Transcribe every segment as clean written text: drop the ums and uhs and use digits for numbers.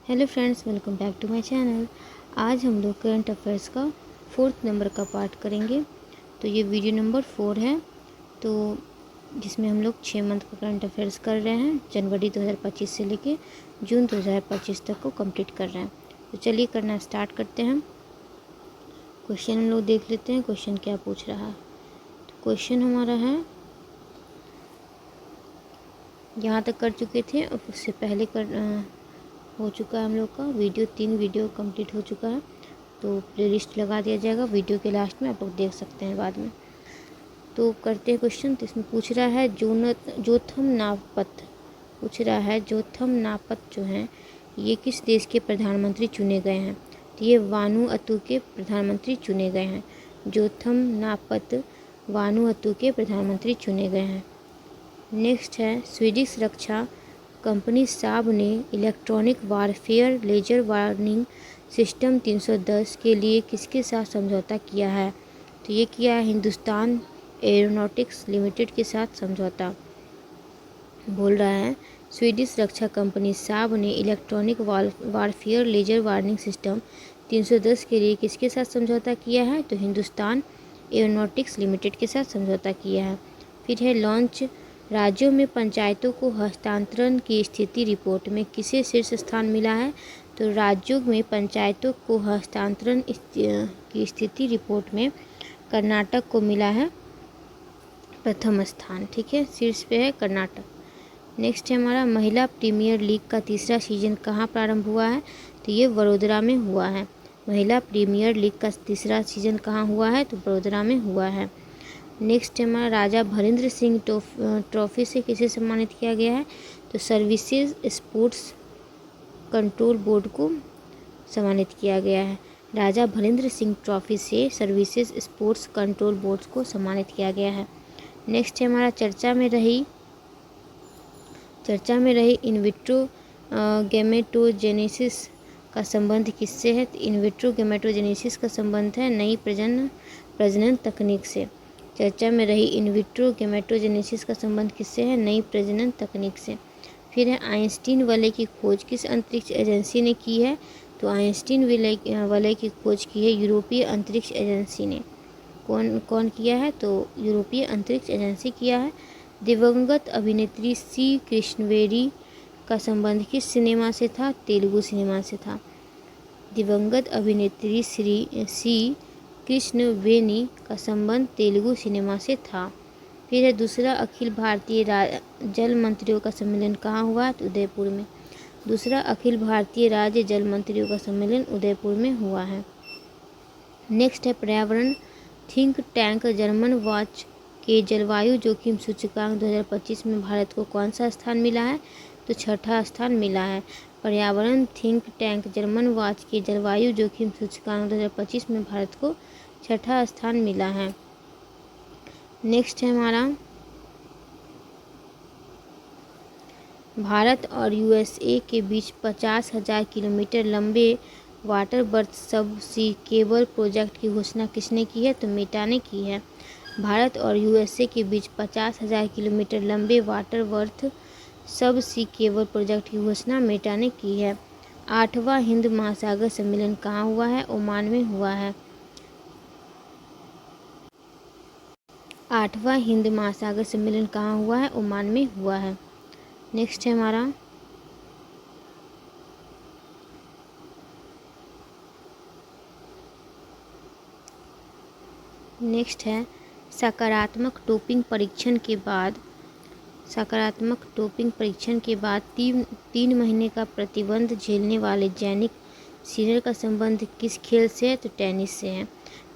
Hello friends, welcome back to my channel. आज हम लोग करंट अफेयर्स का 4th नंबर का पार्ट करेंगे। तो ये वीडियो नंबर 4 है, तो जिसमें हम लोग 6 मंथ का करंट अफेयर्स कर रहे हैं। जनवरी 2025 से लेके जून 2025 तक को कंप्लीट कर रहे हैं। तो चलिए करना स्टार्ट करते हैं। क्वेश्चन हम लोग देख लेते हैं, क्वेश्चन क्या पूछ रहा है। तो क्वेश्चन हमारा है, यहाँ तक कर चुके थे और उससे पहले हो चुका है हम लोग का वीडियो, 3 वीडियो कंप्लीट हो चुका है। तो प्लेलिस्ट लगा दिया जाएगा वीडियो के लास्ट में, आप लोग देख सकते हैं बाद में। तो करते हैं क्वेश्चन। तो इसमें पूछ रहा है जोथम नापत पूछ रहा है जोथम नापत जो हैं ये किस देश के प्रधानमंत्री चुने गए हैं। तो ये वानुअतु के प्रधानमंत्री चुने गए हैं। जोथम नापत वानुअतु के प्रधानमंत्री चुने गए हैं। नेक्स्ट है, स्वीडिश रक्षा कंपनी साब ने electronic warfare laser warning system 310 के लिए किसके साथ समझौता किया है। तो ये किया है हिंदुस्तान एरोनॉटिक्स लिमिटेड के साथ समझौता। बोल रहा है स्वीडिश रक्षा कंपनी साब ने electronic warfare laser warning system 310 के लिए किसके साथ समझौता किया है। तो हिंदुस्तान एरोनॉटिक्स लिमिटेड के साथ समझौता किया है। फिर है लॉन्च, राज्यों में पंचायतों को हस्तांतरण की स्थिति रिपोर्ट में किसे शीर्ष स्थान मिला है। तो राज्यों में पंचायतों को हस्तांतरण की स्थिति रिपोर्ट में कर्नाटक को मिला है प्रथम स्थान। ठीक है, शीर्ष पे है कर्नाटक। नेक्स्ट है हमारा, महिला प्रीमियर लीग का तीसरा सीजन कहाँ प्रारंभ हुआ है। तो ये वडोदरा में हुआ है। महिला प्रीमियर लीग का तीसरा सीजन कहाँ हुआ है। तो वडोदरा में हुआ है। नेक्स्ट हमारा, राजा भरेंद्र सिंह ट्रॉफी से किसे सम्मानित किया गया है। तो सर्विसेज स्पोर्ट्स कंट्रोल बोर्ड को सम्मानित किया गया है। राजा भरेंद्र सिंह ट्रॉफी से सर्विसेज स्पोर्ट्स कंट्रोल बोर्ड को सम्मानित किया गया है। नेक्स्ट है हमारा, चर्चा में रही इनविट्रो गैमेटोजेनेसिस का संबंध किससे है। तो इनविट्रो गैमेटोजेनेसिस का संबंध है नई प्रजनन तकनीक से। चर्चा में रही इनविट्रो गैमेटोजेनेसिस का संबंध किससे है। नई प्रजनन तकनीक से। फिर है, आइंस्टीन वलय की खोज किस अंतरिक्ष एजेंसी ने की है। तो आइंस्टीन वलय की खोज की है यूरोपीय अंतरिक्ष एजेंसी ने। कौन किया है। तो यूरोपीय अंतरिक्ष एजेंसी किया है। दिवंगत अभिनेत्री सी कृष्णवेणी का संबंध किस सिनेमा से था। तेलुगु सिनेमा से था। दिवंगत अभिनेत्री सी कृष्णवेणी का संबंध तेलुगु सिनेमा से था। फिर है, दूसरा अखिल भारतीय जल मंत्रियों का सम्मेलन कहाँ हुआ। तो उदयपुर में। दूसरा अखिल भारतीय राज्य जल मंत्रियों का सम्मेलन उदयपुर में हुआ है। नेक्स्ट है, पर्यावरण थिंक टैंक जर्मन वॉच के जलवायु जोखिम सूचकांक 2025 में भारत को कौन सा स्थान मिला है। तो छठा स्थान मिला है। पर्यावरण थिंक टैंक जर्मन वॉच के जलवायु जोखिम सूचकांक 2025 में भारत को छठा स्थान मिला है। नेक्स्ट है हमारा, भारत और यूएसए के बीच 50,000 किलोमीटर लंबे वाटर बर्थ सब सी केबल प्रोजेक्ट की घोषणा किसने की है। तो मेटा ने की है। भारत और यूएसए के बीच 50,000 किलोमीटर लंबे वाटर बर्थ सब सी केबल प्रोजेक्ट की घोषणा मेटा ने की है। 8वां हिंद महासागर सम्मेलन कहाँ हुआ है। ओमान में हुआ है। 8वां हिंद महासागर सम्मेलन कहाँ हुआ है। ओमान में हुआ है। नेक्स्ट है हमारा, नेक्स्ट है, सकारात्मक डोपिंग परीक्षण के बाद 3 महीने का प्रतिबंध झेलने वाले जैनिक सिनर का संबंध किस खेल से है। तो टेनिस से है।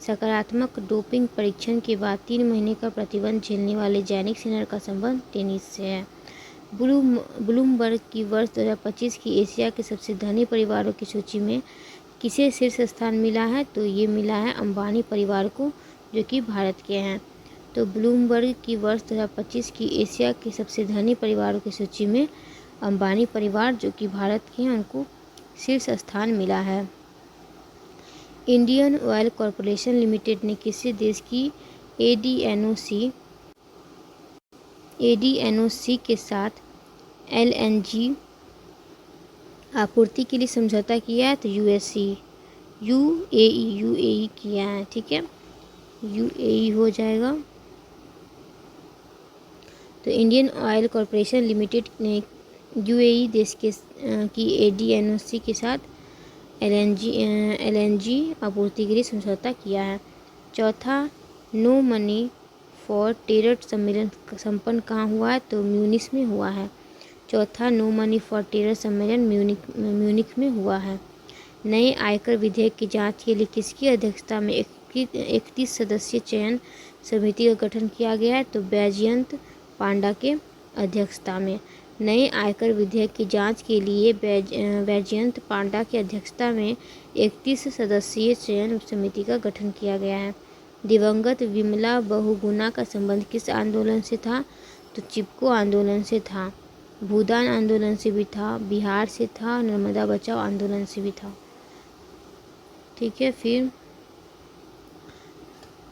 सकारात्मक डोपिंग परीक्षण के बाद 3 महीने का प्रतिबंध झेलने वाले जैनिक सिनर का संबंध टेनिस से है। ब्लूमबर्ग की वर्ष 2025 की एशिया के सबसे धनी परिवारों की सूची में किसे शीर्ष स्थान मिला है। तो ये मिला है अंबानी परिवार को, जो कि भारत के हैं। तो ब्लूमबर्ग की वर्ष 2025 की एशिया के सबसे धनी परिवारों की सूची में अंबानी परिवार, जो कि भारत के हैं, उनको शीर्ष स्थान मिला है। इंडियन ऑयल कॉरपोरेशन लिमिटेड ने किसी देश की एडीएनओसी के साथ एलएनजी आपूर्ति के लिए समझौता किया है तो यूएई किया है, ठीक है, यूएई हो जाएगा। तो इंडियन ऑयल कॉरपोरेशन लिमिटेड ने यूएई देश के की एडीएनओसी के साथ एलएनजी आपूर्ति के लिए समझौता किया है। चौथा, नो मनी फॉर टेरर सम्मेलन संपन्न कहाँ हुआ है तो म्यूनिख में हुआ है। चौथा, नो मनी फॉर टेरर सम्मेलन म्यूनिख में हुआ है। नए आयकर विधेयक की जांच के लिए किसकी अध्यक्षता में 31 सदस्यीय चयन समिति का गठन किया गया है तो बैजयंत पांडा के अध्यक्षता में। नए आयकर विधेयक की जांच के लिए बैजयंत पांडा की अध्यक्षता में 31 सदस्यीय चयन समिति का गठन किया गया है। दिवंगत विमला बहुगुणा का संबंध किस आंदोलन से था तो चिपको आंदोलन से था, भूदान आंदोलन से भी था, बिहार से था, नर्मदा बचाओ आंदोलन से भी था, ठीक है। फिर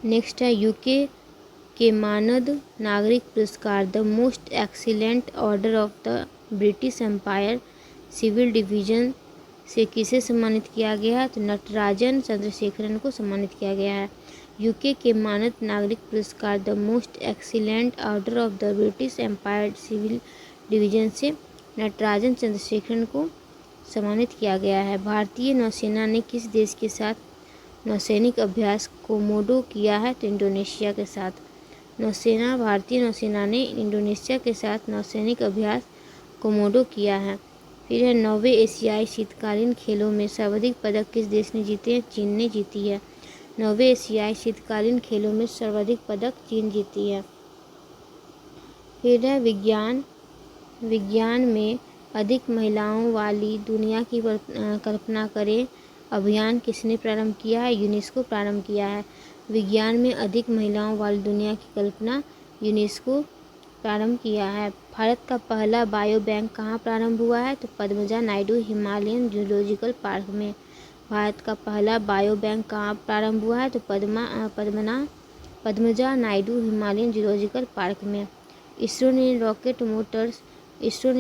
नेक्स्ट है यूके के मानद नागरिक पुरस्कार the most excellent order of the British Empire civil division से किसे सम्मानित किया गया है तो नटराजन चंद्रशेखरन को सम्मानित किया गया है। यूके के मानद नागरिक पुरस्कार the most excellent order of the British Empire civil division से नटराजन चंद्रशेखरन को सम्मानित किया गया है। भारतीय नौसेना ने किस देश के साथ नौसैनिक अभ्यास कोमोडो किया है तो इंडोनेशिया के साथ। भारतीय नौसेना ने इंडोनेशिया के साथ नौसैनिक अभ्यास कोमोडो किया है। फिर है 9वें एशियाई शीतकालीन खेलों में सर्वाधिक पदक किस देश ने जीते हैं, चीन ने जीती है। 9वें एशियाई शीतकालीन खेलों में सर्वाधिक पदक चीन जीती है। फिर है विज्ञान में अधिक महिलाओं वाली दुनिया की कल्पना करें अभियान किसने प्रारंभ किया है, यूनेस्को प्रारंभ किया है। विज्ञान में अधिक महिलाओं वाली दुनिया की कल्पना यूनेस्को प्रारंभ किया है। भारत का पहला बायो बैंक कहाँ प्रारंभ हुआ है तो Padmaja Naidu Himalayan zoological park में। भारत का पहला बायो बैंक कहाँ प्रारंभ हुआ है तो Padmaja Naidu Himalayan zoological park में। इसरो ने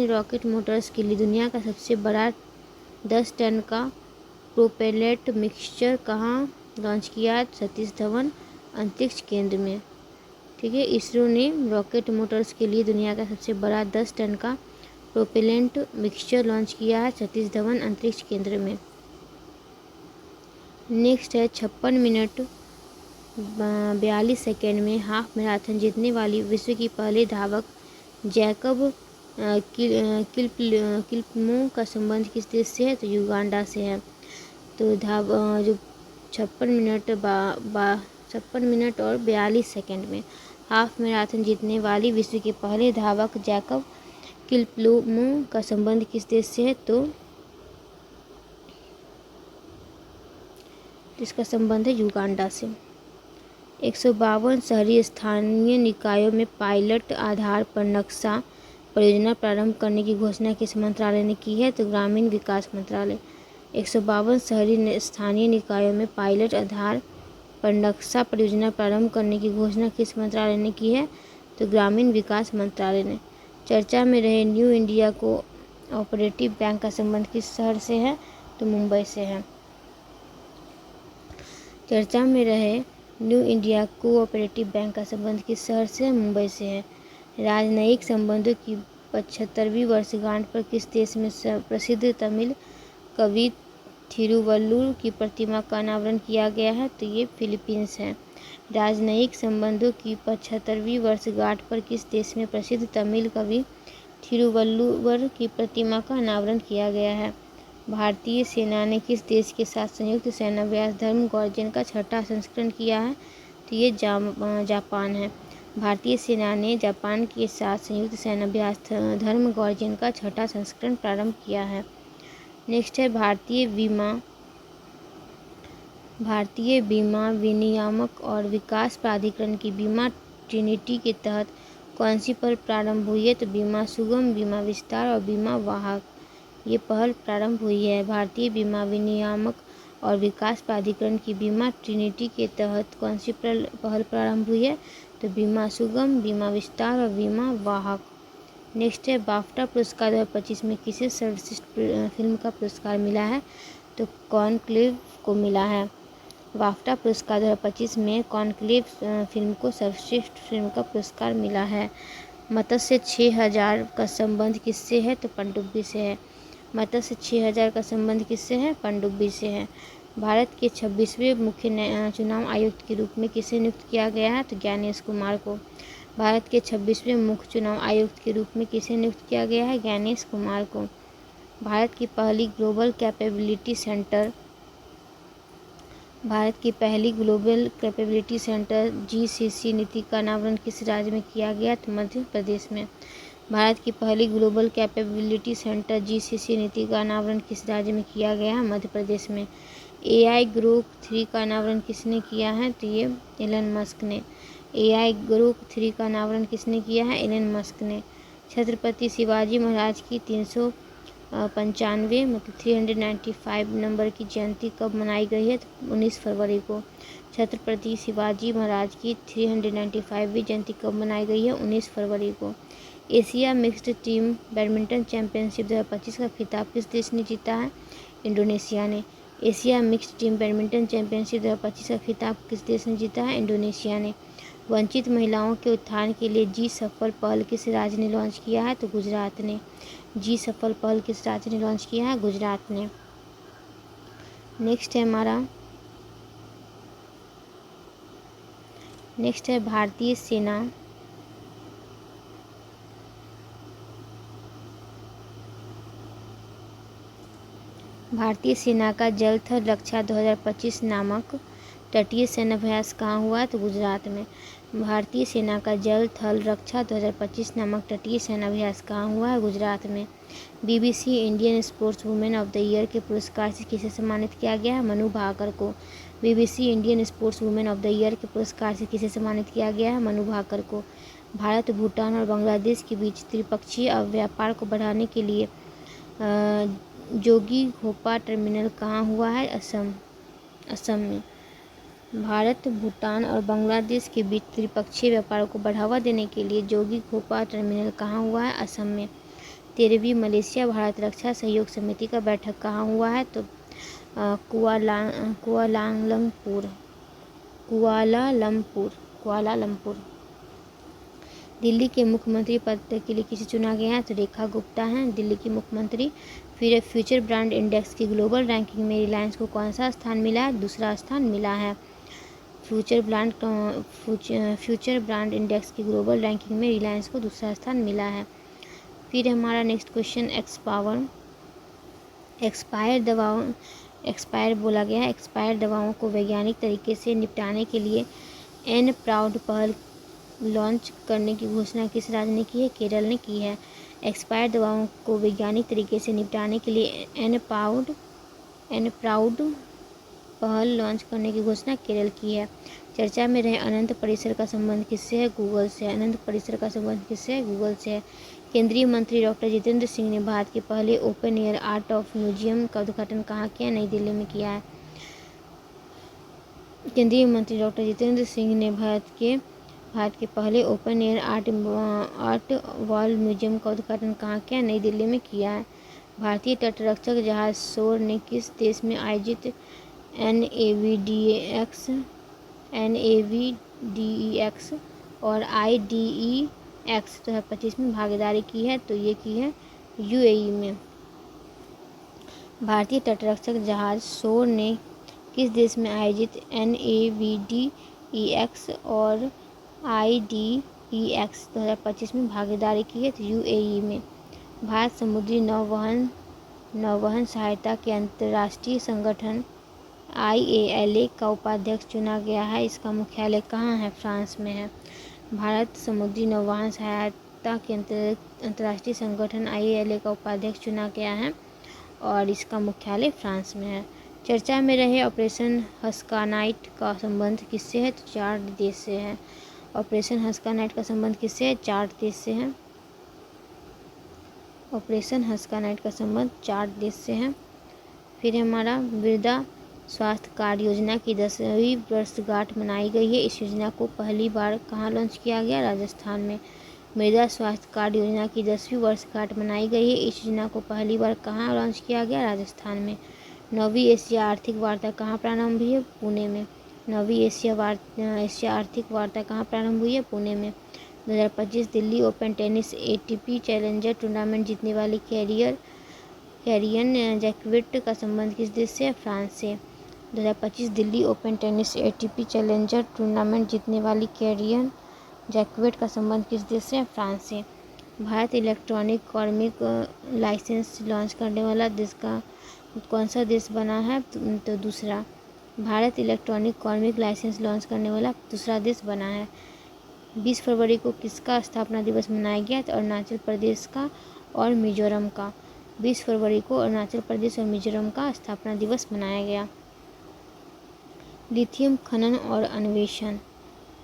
रॉकेट मोटर्स के लिए दुनिया का सबसे बड़ा 10 टन का प्रोपेलेट मिक्सचर कहाँ लॉन्च किया है सतीश धवन अंतरिक्ष केंद्र में, ठीक है। इसरो ने रॉकेट मोटर्स के लिए दुनिया का सबसे बड़ा 10 टन का प्रोपेलेंट मिक्सचर लॉन्च किया है सतीश धवन अंतरिक्ष केंद्र में। नेक्स्ट है 56 मिनट 42 सेकेंड में हाफ मैराथन जीतने वाली विश्व की पहले धावक जैकब किल्पमो का संबंध किस देश से है तो युगांडा से है। तो जो 56 मिनट और 42 सेकेंड में हाफ मैराथन जीतने वाली विश्व के पहले धावक जैकब किल्पमो का संबंध किस देश से है तो इसका संबंध है युगांडा से। 152 शहरी स्थानीय निकायों में पायलट आधार पर नक्शा परियोजना प्रारंभ करने की घोषणा किस मंत्रालय ने की है तो ग्रामीण विकास मंत्रालय। 152 शहरी स्थानीय निकायों में पायलट आधार पर नक्शा परियोजना प्रारंभ करने की घोषणा किस मंत्रालय ने की है तो ग्रामीण विकास मंत्रालय ने। चर्चा में रहे new India co operative bank का संबंध किस शहर से है तो मुंबई से है। चर्चा में रहे न्यू इंडिया कोऑपरेटिव बैंक का संबंध किस शहर से है, मुंबई से है। राजनयिक संबंधों की 75वीं वर्षगांठ पर किस देश में प्रसिद्ध तमिल कवि थिरुवल्लुवर की प्रतिमा का अनावरण किया गया है तो ये फिलीपींस है। राजनयिक संबंधों की 75वीं वर्षगांठ पर किस देश में प्रसिद्ध तमिल कवि थिरुवल्लुवर की प्रतिमा का अनावरण किया गया है। भारतीय सेना ने किस देश के साथ संयुक्त सेनाभ्यास धर्मगौर्जन का 6ठा संस्करण किया है तो ये जापान है। भारतीय सेना ने जापान के साथ संयुक्त सेनाभ्यास धर्मगौर्जन का 6ठा संस्करण प्रारंभ किया है। नेक्स्ट है भारतीय बीमा विनियामक और विकास प्राधिकरण की बीमा ट्रिनिटी के तहत कौन सी पहल प्रारंभ हुई है तो बीमा सुगम, बीमा विस्तार और बीमा वाहक, ये पहल प्रारंभ हुई है। भारतीय बीमा विनियामक और विकास प्राधिकरण की बीमा ट्रिनिटी के तहत कौन सी पहल प्रारंभ हुई है तो बीमा सुगम, बीमा विस्तार और बीमा वाहक। नेक्स्ट है बाफ्टा पुरस्कार 2025 में किसे सर्वश्रेष्ठ फिल्म का पुरस्कार मिला है? तो कॉन्क्लेव को मिला है। बाफ्टा पुरस्कार 2025 में कॉन्क्लेव फिल्म को सर्वश्रेष्ठ फिल्म का पुरस्कार मिला है। मत्स्य 6000 का संबंध किससे है? तो पनडुब्बी से है। मत्स्य 6000 का संबंध किससे है? पनडुब्बी से है। भारत के 26वें मुख्य चुनाव आयुक्त के रूप में किसे नियुक्त किया गया है? तो ज्ञानेश कुमार को। भारत के 26वें मुख्य चुनाव आयुक्त के रूप में किसे नियुक्त किया गया है? ज्ञानेश कुमार को। भारत की पहली ग्लोबल कैपेबिलिटी सेंटर GCC नीति का अनावरण किस राज्य में किया गया? तो मध्य प्रदेश में। भारत की पहली ग्लोबल कैपेबिलिटी सेंटर GCC नीति का अनावरण किस राज्य में किया गया है? मध्य प्रदेश में। AI ग्रोक 3 का अनावरण किसने किया है? तो ये एलन मस्क ने। AI ग्रोक 3 का अनावरण किसने किया है? एलन मस्क ने। छत्रपति शिवाजी महाराज की 395 मतलब 395 नंबर की जयंती कब मनाई गई है? तो 19 फरवरी को। छत्रपति शिवाजी महाराज की 395वीं जयंती कब मनाई गई है? 19 फरवरी को। Asia mixed team badminton championship 2025 का खिताब किस देश ने जीता है? इंडोनेशिया ने। Asia mixed team badminton championship 2025 का खिताब किस देश ने जीता है? इंडोनेशिया ने। वंचित महिलाओं के उत्थान के लिए जी सफल पहल किस राज्य ने लॉन्च किया है? तो गुजरात ने। जी सफल पहल किस राज्य ने लॉन्च किया है? गुजरात ने। नेक्स्ट है भारतीय सेना का जल थल रक्षा 2025 नामक तटीय सैन्याभ्यास कहाँ हुआ? तो गुजरात में। भारतीय सेना का जल थल रक्षा 2025 नामक तटीय सैन्याभ्यास कहाँ हुआ है? गुजरात में। BBC Indian sports women of the year के पुरस्कार से किसे सम्मानित किया गया है? मनु भाकर को। BBC Indian sports women of the year के पुरस्कार से किसे सम्मानित किया गया है? मनु भाकर को। भारत, भूटान और बांग्लादेश के बीच त्रिपक्षीय व्यापार को बढ़ाने के लिए जोगी घोपा टर्मिनल कहाँ हुआ है? असम में। भारत, भूटान और बांग्लादेश के बीच त्रिपक्षीय व्यापार को बढ़ावा देने के लिए जोगी घोपा टर्मिनल कहाँ हुआ है? असम में। 13वीं मलेशिया भारत रक्षा सहयोग समिति का बैठक कहाँ हुआ है? तो कुआलालंपुर। दिल्ली के मुख्यमंत्री पद के लिए किसे चुना गया है? तो रेखा गुप्ता हैं दिल्ली की मुख्यमंत्री। फिर फ्यूचर ब्रांड इंडेक्स की ग्लोबल रैंकिंग में रिलायंस को कौन सा स्थान मिला है? दूसरा स्थान मिला है। फ्यूचर ब्रांड इंडेक्स की ग्लोबल रैंकिंग में रिलायंस को दूसरा स्थान मिला है। फिर हमारा नेक्स्ट क्वेश्चन एक्सपायर बोला गया है। एक्सपायर दवाओं को वैज्ञानिक तरीके से निपटाने के लिए एन प्राउड पहल लॉन्च करने की घोषणा किस राज्य ने की है? केरल ने की है। एक्सपायर दवाओं को वैज्ञानिक तरीके से निपटाने के लिए एन प्राउड पहल लॉन्च करने की घोषणा केरल की है। चर्चा में रहे अनंत परिसर का संबंध किससे है? गूगल से। अनंत परिसर का संबंध किससे है? गूगल से है। केंद्रीय मंत्री डॉक्टर जितेंद्र सिंह ने भारत के पहले open air art of museum का उद्घाटन कहाँ किया? नई दिल्ली में किया है। केंद्रीय मंत्री डॉक्टर जितेंद्र सिंह ने भारत के पहले open air art wall museum का उद्घाटन कहाँ किया? नई दिल्ली में किया है। भारतीय तटरक्षक जहाज शोर ने किस देश में आयोजित NAVDEX और IDEX 2025 में भागीदारी की है? तो ये की है UAE में। भारतीय तटरक्षक जहाज शोर ने किस देश में आयोजित NAVDEX और IDEX 2025 में भागीदारी की है? तो UAE में। भारत समुद्री नौवहन सहायता के अंतर्राष्ट्रीय संगठन IALA का उपाध्यक्ष चुना गया है। इसका मुख्यालय कहाँ है? फ्रांस में है। भारत समुद्री नौवहन सहायता के अंतर्राष्ट्रीय संगठन IALA का उपाध्यक्ष चुना गया है और इसका मुख्यालय फ्रांस में है। चर्चा में रहे ऑपरेशन हस्कानाइट का संबंध किससे है? तो 4 देश से है। ऑपरेशन हस्कानाइट का संबंध किससे है? 4 देश से है। ऑपरेशन हस्कानाइट का संबंध 4 देश से है। फिर हमारा मृदा स्वास्थ्य कार्ड योजना की 10वीं वर्षगांठ मनाई गई है। इस योजना को पहली बार कहाँ लॉन्च किया गया? राजस्थान में। मृदा स्वास्थ्य कार्ड योजना की 10वीं वर्षगांठ मनाई गई है। इस योजना को पहली बार कहाँ लॉन्च किया गया? राजस्थान में। 9वीं एशिया आर्थिक वार्ता कहाँ प्रारंभ हुई है? पुणे में। 9वीं एशिया आर्थिक वार्ता कहाँ प्रारंभ हुई है? पुणे में। 2025 Delhi open tennis ATP challenger tournament जीतने वाली कैरियन जैक्विट का संबंध किस देश से है? फ्रांस से। 2025 Delhi open tennis ATP challenger tournament जीतने वाली कैरियन जैक्विट का संबंध किस देश से है? फ्रांस से। भारत इलेक्ट्रॉनिक कार्मिक लाइसेंस लॉन्च करने वाला देश का कौन सा देश बना है? तो दूसरा। भारत इलेक्ट्रॉनिक कार्मिक लाइसेंस लॉन्च करने वाला दूसरा देश बना है। 20 फरवरी को किसका स्थापना दिवस मनाया गया? तो अरुणाचल प्रदेश का और मिजोरम का। 20 फरवरी को अरुणाचल प्रदेश और मिजोरम का स्थापना दिवस मनाया गया। लिथियम खनन और अन्वेषण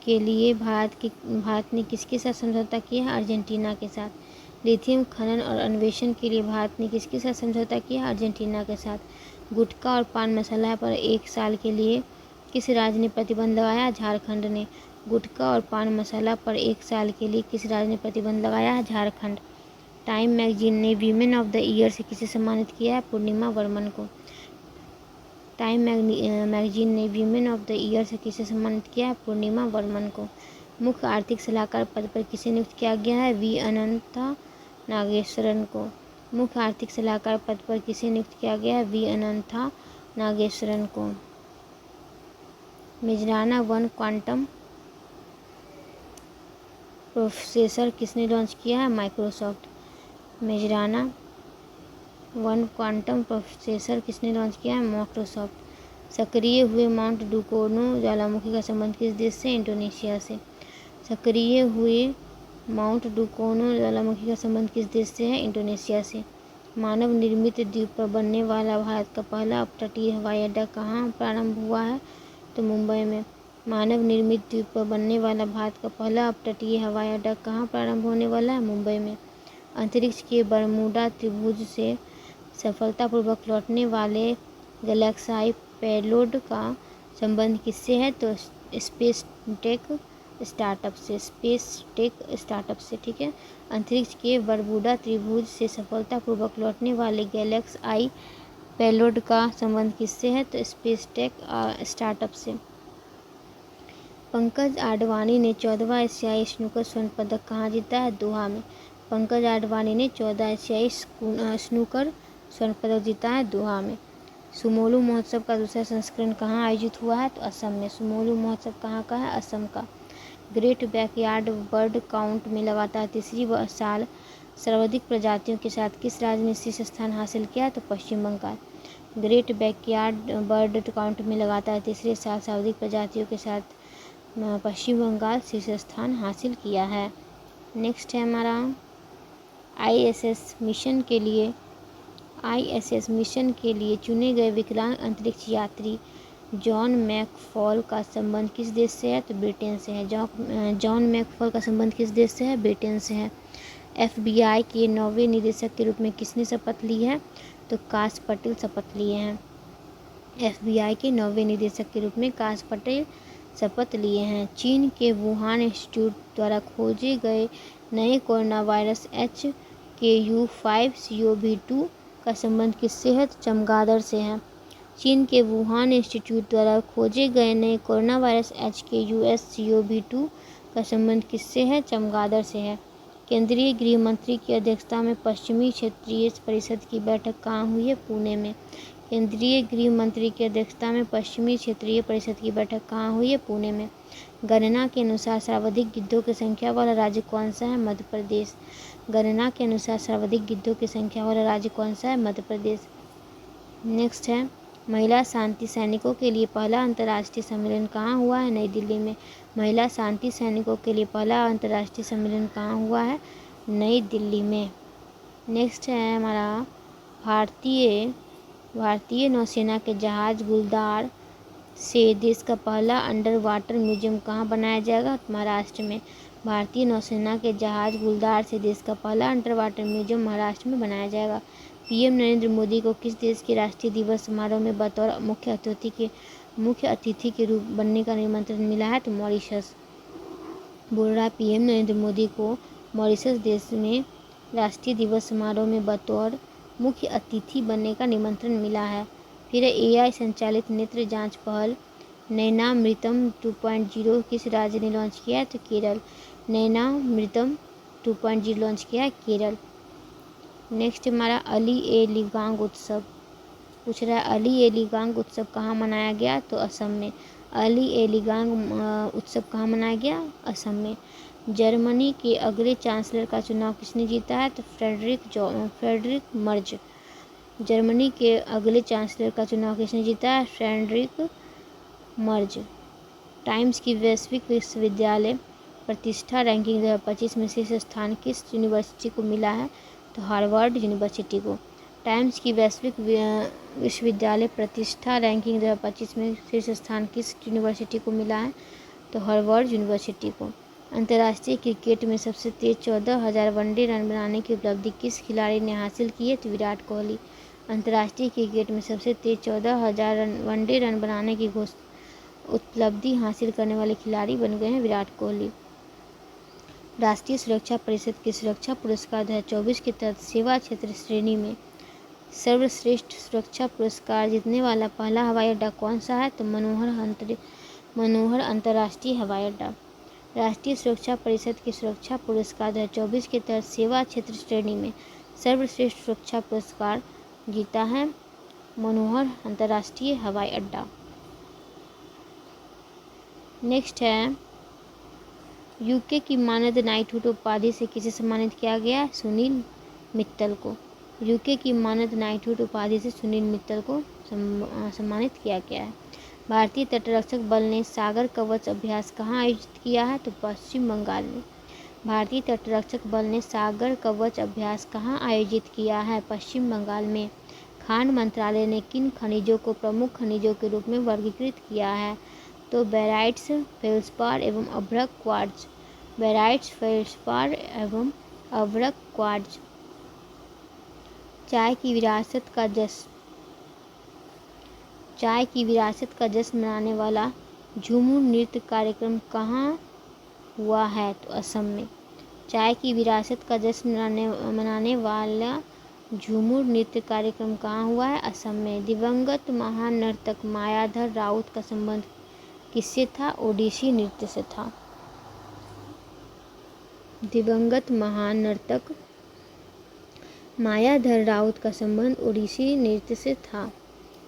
के लिए भारत ने किसके साथ समझौता किया है? अर्जेंटीना के साथ। लिथियम खनन और अन्वेषण के लिए भारत ने किसके साथ समझौता किया है? अर्जेंटीना के साथ। गुटखा और पान मसाला पर 1 साल के लिए किस राज्य ने प्रतिबंध लगाया? झारखंड ने। गुटखा और पान मसाला पर 1 साल के लिए किस राज्य ने प्रतिबंध लगाया है? झारखंड। टाइम मैगजीन ने वीमेन ऑफ द ईयर से किसे सम्मानित किया है? पूर्णिमा वर्मन को। टाइम मैगजीन ने वीमेन ऑफ द ईयर से किसे सम्मानित किया है? पूर्णिमा वर्मन को। मुख्य आर्थिक सलाहकार पद पर किसे नियुक्त किया गया है? वी अनंता नागेश्वरन को। मुख्य आर्थिक सलाहकार पद पर किसे नियुक्त किया गया है? वी अनंता नागेश्वरन को। मेजराना 1 क्वांटम प्रोसेसर किसने लॉन्च किया है? माइक्रोसॉफ्ट। मेजराना 1 क्वांटम प्रोसेसर किसने लॉन्च किया है? माइक्रोसॉफ्ट। सक्रिय हुए माउंट डुकोनो ज्वालामुखी का संबंध किस देश से? इंडोनेशिया से। सक्रिय हुए माउंट डुकोनो ज्वालामुखी का संबंध किस देश से है? इंडोनेशिया से। मानव निर्मित द्वीप पर बनने वाला भारत का पहला अपतटीय हवाई अड्डा कहाँ प्रारंभ हुआ है? तो मुंबई में। मानव निर्मित द्वीप पर बनने वाला भारत का पहला अपतटीय हवाई अड्डा कहाँ प्रारंभ होने वाला है? मुंबई में। अंतरिक्ष के बरमूडा त्रिभुज से सफलतापूर्वक लौटने वाले गैलेक्साई पेलोड का संबंध किससे है? तो स्पेस टेक स्टार्टअप से। ठीक है। अंतरिक्ष के बरमूडा त्रिभुज से सफलतापूर्वक लौटने वाले गैलेक्साई पेलोड का संबंध किससे है? तो स्पेस टेक स्टार्टअप से। पंकज आडवाणी ने 14वां एशियाई स्नूकर स्वर्ण पदक कहाँ जीता है? दोहा में। पंकज आडवाणी ने 14 एशियाई स्नूकर स्वर्ण पदक जीता है दोहा में। सुमोलू महोत्सव का दूसरा संस्करण कहाँ आयोजित हुआ है? तो असम में। सुमोलू महोत्सव कहाँ का है? असम का। ग्रेट बैकयार्ड बर्ड काउंट में लगातार तीसरी साल सर्वाधिक प्रजातियों के साथ किस राज्य ने शीर्ष स्थान हासिल किया? तो Paschim Bangal. Great backyard bird count में लगातार तीसरे साल सर्वाधिक प्रजातियों के साथ पश्चिम बंगाल शीर्ष स्थान हासिल किया है। नेक्स्ट है हमारा ISS मिशन के लिए चुने गए विकलांग अंतरिक्ष यात्री जॉन मैकफॉल का संबंध किस देश से है? तो ब्रिटेन से है। जॉन मैकफॉल का संबंध किस देश से है? ब्रिटेन से है। FBI के 9वें निदेशक के रूप में किसने शपथ ली है? तो काश पटेल शपथ लिए हैं। FBI के 9वें निदेशक के रूप में काश पटेल शपथ लिए हैं। चीन के वुहान इंस्टीट्यूट द्वारा खोजे गए नए कोरोना वायरस HKU5CoV2 का संबंध किससे है? तो चमगादड़ से है। चीन के वुहान इंस्टीट्यूट द्वारा खोजे गए नए कोरोना वायरस HKU5CoV2 का संबंध किससे है? चमगादड़ से है। केंद्रीय गृह मंत्री की अध्यक्षता में पश्चिमी क्षेत्रीय परिषद की बैठक कहाँ हुई है? पुणे में। केंद्रीय गृह मंत्री की अध्यक्षता में पश्चिमी क्षेत्रीय परिषद की बैठक कहाँ हुई है? पुणे में। गणना के अनुसार सर्वाधिक गिद्धों की संख्या वाला राज्य कौन सा है? मध्य प्रदेश। गणना के अनुसार सर्वाधिक गिद्धों की संख्या वाला राज्य कौन सा है? मध्य प्रदेश। नेक्स्ट है महिला शांति सैनिकों के लिए पहला अंतर्राष्ट्रीय सम्मेलन कहाँ हुआ है? नई दिल्ली में। महिला शांति सैनिकों के लिए पहला अंतर्राष्ट्रीय सम्मेलन कहाँ हुआ है? नई दिल्ली में। नेक्स्ट है हमारा भारतीय नौसेना के जहाज गुलदार से देश का पहला अंडर वाटर म्यूजियम कहाँ बनाया जाएगा? महाराष्ट्र में। भारतीय नौसेना के जहाज गुलदार से देश का पहला अंडर वाटर म्यूजियम महाराष्ट्र में बनाया जाएगा। PM नरेंद्र मोदी को किस देश के राष्ट्रीय दिवस समारोह में बतौर मुख्य अतिथि के रूप बनने का निमंत्रण मिला है? तो मॉरिशस। बोल रहा PM नरेंद्र मोदी को मॉरिशस देश में राष्ट्रीय दिवस समारोह में बतौर मुख्य अतिथि बनने का निमंत्रण मिला है। फिर AI संचालित नेत्र जांच पहल नैनामृतम 2.0 किस राज्य ने लॉन्च किया है? तो केरल। नैनामृतम 2.0 लॉन्च किया है केरल। नेक्स्ट हमारा अली ए लिगांग उत्सव पूछ रहा है, अली ए लिगांग उत्सव कहाँ मनाया गया? तो असम में। अली ए लिगांग उत्सव कहाँ मनाया गया? असम में। जर्मनी के अगले चांसलर का चुनाव किसने जीता है? तो फ्रेडरिक मर्ज। जर्मनी के अगले चांसलर का चुनाव किसने जीता है? Friedrich Merz. टाइम्स की वैश्विक विश्वविद्यालय प्रतिष्ठा रैंकिंग 2025 में शीर्ष स्थान किस यूनिवर्सिटी को मिला है? तो हार्वर्ड यूनिवर्सिटी को। टाइम्स की वैश्विक विश्वविद्यालय प्रतिष्ठा रैंकिंग 2025 में शीर्ष स्थान किस यूनिवर्सिटी को मिला है? तो हार्वर्ड यूनिवर्सिटी को। अंतर्राष्ट्रीय क्रिकेट में सबसे तेज 14,000 वनडे रन बनाने की उपलब्धि किस खिलाड़ी ने हासिल की है? तो विराट कोहली। अंतर्राष्ट्रीय क्रिकेट में सबसे तेज 14,000 वनडे रन बनाने की उपलब्धि हासिल करने वाले खिलाड़ी बन गए हैं विराट कोहली। राष्ट्रीय सुरक्षा परिषद के सुरक्षा पुरस्कार 2024 के तहत सेवा क्षेत्र श्रेणी में सर्वश्रेष्ठ सुरक्षा पुरस्कार जीतने वाला पहला हवाई अड्डा कौन सा है? तो मनोहर अंतर्राष्ट्रीय हवाई अड्डा। राष्ट्रीय सुरक्षा परिषद के सुरक्षा पुरस्कार 2024 के तहत सेवा क्षेत्र श्रेणी में सर्वश्रेष्ठ सुरक्षा पुरस्कार जीता है मनोहर अंतर्राष्ट्रीय हवाई अड्डा। नेक्स्ट है, यूके की मानद नाइटहुड उपाधि से किसे सम्मानित किया गया? सुनील मित्तल को। यूके की मानद नाइटहुड उपाधि से सुनील मित्तल को सम्मानित किया गया है। भारतीय तटरक्षक बल ने सागर कवच अभ्यास कहाँ आयोजित किया है? तो पश्चिम बंगाल में। भारतीय तटरक्षक बल ने सागर कवच अभ्यास कहाँ आयोजित किया है? पश्चिम बंगाल में। खान मंत्रालय ने किन खनिजों को प्रमुख खनिजों के रूप में वर्गीकृत किया है? तो बेराइट्स, फेल्सपार एवं अभ्रक क्वार्ट्ज। बेराइट्स, फेल्सपार एवं अभ्रक क्वार्ट्ज। चाय की विरासत का जश्न मनाने वाला झूमर नृत्य कार्यक्रम कहाँ हुआ है? तो असम में। चाय की विरासत का जश्न मनाने वाला झूमर नृत्य कार्यक्रम कहाँ हुआ है? असम में। दिवंगत महान नर्तक मायाधर राउत का संबंध किससे था? ओडिसी नृत्य से था। दिवंगत महान नर्तक मायाधर राउत का संबंध ओडिसी नृत्य से था।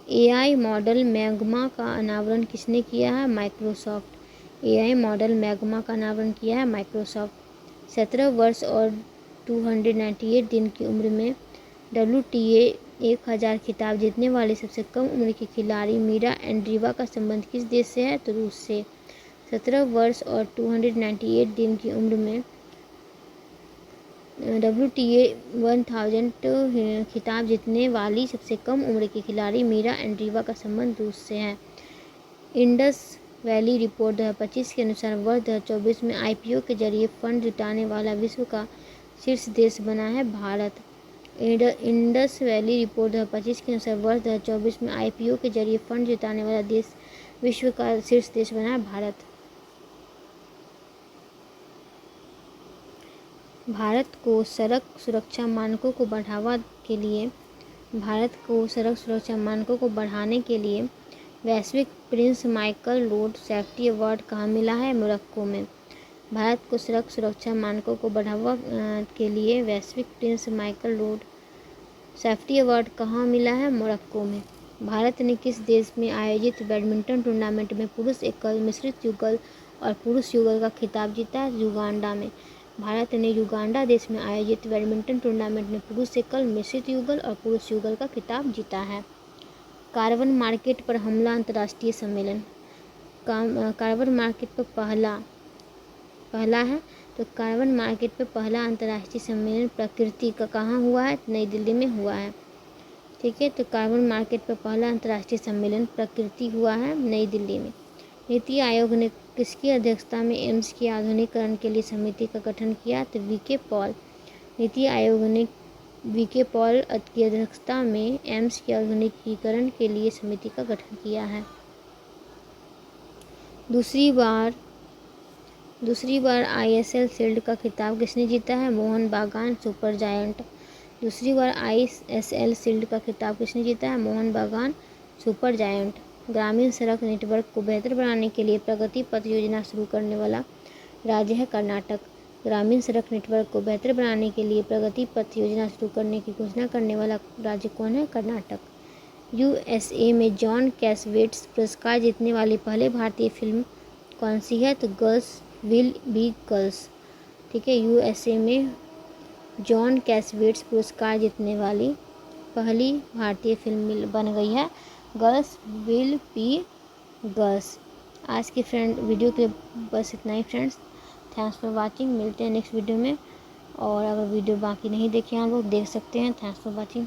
AI मॉडल मैग्मा का अनावरण किसने किया है? माइक्रोसॉफ्ट। AI मॉडल मैग्मा का अनावरण किया है माइक्रोसॉफ्ट। 17 वर्ष और 298 दिन की उम्र में WTA 1000 खिताब जीतने वाली सबसे कम उम्र की खिलाड़ी मीरा एंड्रीवा का संबंध किस देश से है? तो रूस से। 17 वर्ष और 298 दिन की उम्र में WTA 1000 खिताब जीतने वाली सबसे कम उम्र की खिलाड़ी मीरा एंड्रीवा का संबंध रूस से है। इंडस वैली रिपोर्ट 2025 के अनुसार वर्ष 2024 में IPO के जरिए फंड जुटाने वाला विश्व का शीर्ष देश बना है भारत। इंडस वैली रिपोर्ट 2025 के अनुसार वर्ष 2024 में IPO के जरिए फंड जुटाने वाला देश विश्व का शीर्ष देश बना है भारत। भारत को सड़क सुरक्षा मानकों को बढ़ाने के लिए वैश्विक Prince Michael road safety award कहाँ मिला है? मोरक्को में। भारत को सड़क सुरक्षा मानकों को बढ़ावा के लिए वैश्विक Prince Michael road safety award कहाँ मिला है? मोरक्को में। भारत ने किस देश में आयोजित बैडमिंटन टूर्नामेंट में पुरुष एकल, मिश्रित युगल और पुरुष युगल का खिताब जीता है? युगांडा में। भारत ने युगांडा देश में आयोजित बैडमिंटन टूर्नामेंट में पुरुष एकल, मिश्रित युगल और पुरुष युगल का खिताब जीता है। कार्बन मार्केट पर हमला अंतर्राष्ट्रीय सम्मेलन। कार्बन मार्केट पर पहला है तो कार्बन मार्केट पर पहला अंतर्राष्ट्रीय सम्मेलन प्रकृति का कहाँ हुआ है? नई दिल्ली में हुआ है। ठीक है, तो कार्बन मार्केट पर पहला अंतर्राष्ट्रीय सम्मेलन प्रकृति हुआ है नई दिल्ली में। नीति आयोग ने किसकी अध्यक्षता में एम्स के आधुनिकीकरण के लिए समिति का गठन किया? तो VK पॉल। नीति आयोग ने VK पॉल की अध्यक्षता में एम्स के आधुनिकीकरण के लिए समिति का गठन किया है। दूसरी बार दूसरी बार ISL शील्ड का खिताब किसने जीता है? मोहन बागान सुपर जायंट। दूसरी बार ISL शील्ड का खिताब किसने जीता है? मोहन बागान सुपर जायंट। ग्रामीण सड़क नेटवर्क को बेहतर बनाने के लिए प्रगति पथ योजना शुरू करने वाला राज्य है कर्नाटक। ग्रामीण सड़क नेटवर्क को बेहतर बनाने के लिए प्रगति पथ योजना शुरू करने की घोषणा करने वाला राज्य कौन है? कर्नाटक। USA में जॉन कैसवेट्स पुरस्कार जीतने वाली पहले भारतीय फिल्म कौन सी है? तो गर्ल्स विल बी गर्ल्स। ठीक है, USA में जॉन कैसवेट्स पुरस्कार जीतने वाली पहली भारतीय फिल्म बन गई है गर्ल्स विल बी गर्ल्स। आज की वीडियो के लिए बस इतना ही फ्रेंड्स। Thanks for watching. मिलते हैं नेक्स्ट वीडियो में, और अगर वीडियो बाकी नहीं देखे आप लोग देख सकते हैं। Thanks for watching.